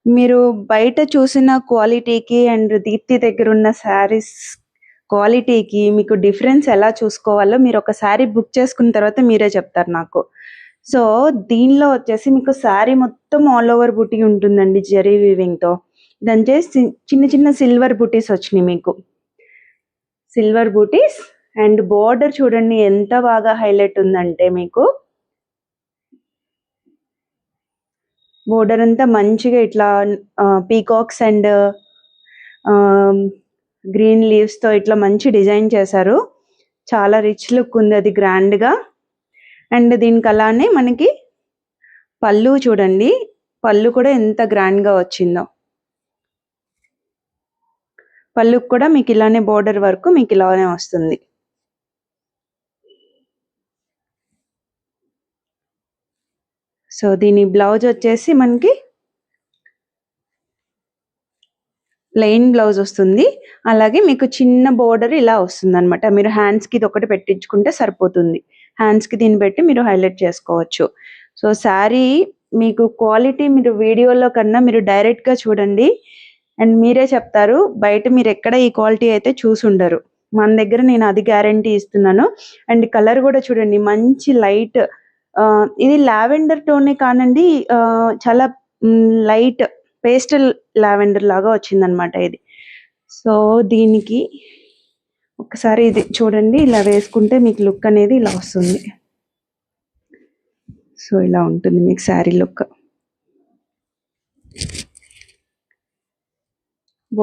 మీరు బయట చూసిన క్వాలిటీకి అండ్ దీప్తి దగ్గరున్న శారీస్ క్వాలిటీకి మీకు డిఫరెన్స్ ఎలా చూసుకోవాలో మీరు ఒక శారీ బుక్ చేసుకున్న తర్వాత మీరే చెప్తారు నాకు. సో, దీనిలో వచ్చేసి మీకు శారీ మొత్తం ఆల్ ఓవర్ బుటీ ఉంటుందండి జరీ వీవింగ్‌తో. ఇదొచ్చేసి చిన్న చిన్న సిల్వర్ బుటీస్ వచ్చినాయి మీకు. సిల్వర్ బూటీస్ అండ్ బోర్డర్ చూడండి ఎంత బాగా హైలైట్ ఉందంటే మీకు. బోర్డర్ అంతా మంచిగా ఇట్లా పీకాక్స్ అండ్ గ్రీన్ లీవ్స్తో ఇట్లా మంచి డిజైన్ చేశారు. చాలా రిచ్ లుక్ ఉంది అది గ్రాండ్గా. అండ్ దీనికి అలానే మనకి పళ్ళు చూడండి, పళ్ళు కూడా ఎంత గ్రాండ్గా వచ్చిందో. పళ్ళుకు కూడా మీకు ఇలానే బోర్డర్ వరకు మీకు ఇలానే వస్తుంది. సో దీని బ్లౌజ్ వచ్చేసి మనకి ప్లెయిన్ బ్లౌజ్ వస్తుంది. అలాగే మీకు చిన్న బోర్డర్ ఇలా వస్తుంది అనమాట. మీరు హ్యాండ్స్కి ఇది ఒకటి పెట్టించుకుంటే సరిపోతుంది. హ్యాండ్స్కి దీన్ని పెట్టి మీరు హైలైట్ చేసుకోవచ్చు. సో శారీ మీకు క్వాలిటీ మీరు వీడియోలో కన్నా మీరు డైరెక్ట్గా చూడండి అండ్ మీరే చెప్తారు. బయట మీరు ఎక్కడ ఈ క్వాలిటీ అయితే చూసుండరు. మన దగ్గర నేను అది గ్యారంటీ ఇస్తున్నాను. అండ్ కలర్ కూడా చూడండి మంచి లైట్, ఇది లావెండర్ టోనే కానండి, చాలా లైట్ పేస్టల్ లావెండర్ లాగా వచ్చిందనమాట ఇది. సో దీనికి ఒకసారి ఇది చూడండి, ఇలా వేసుకుంటే మీకు లుక్ అనేది ఇలా వస్తుంది. సో ఇలా ఉంటుంది మీకు శారీ లుక్.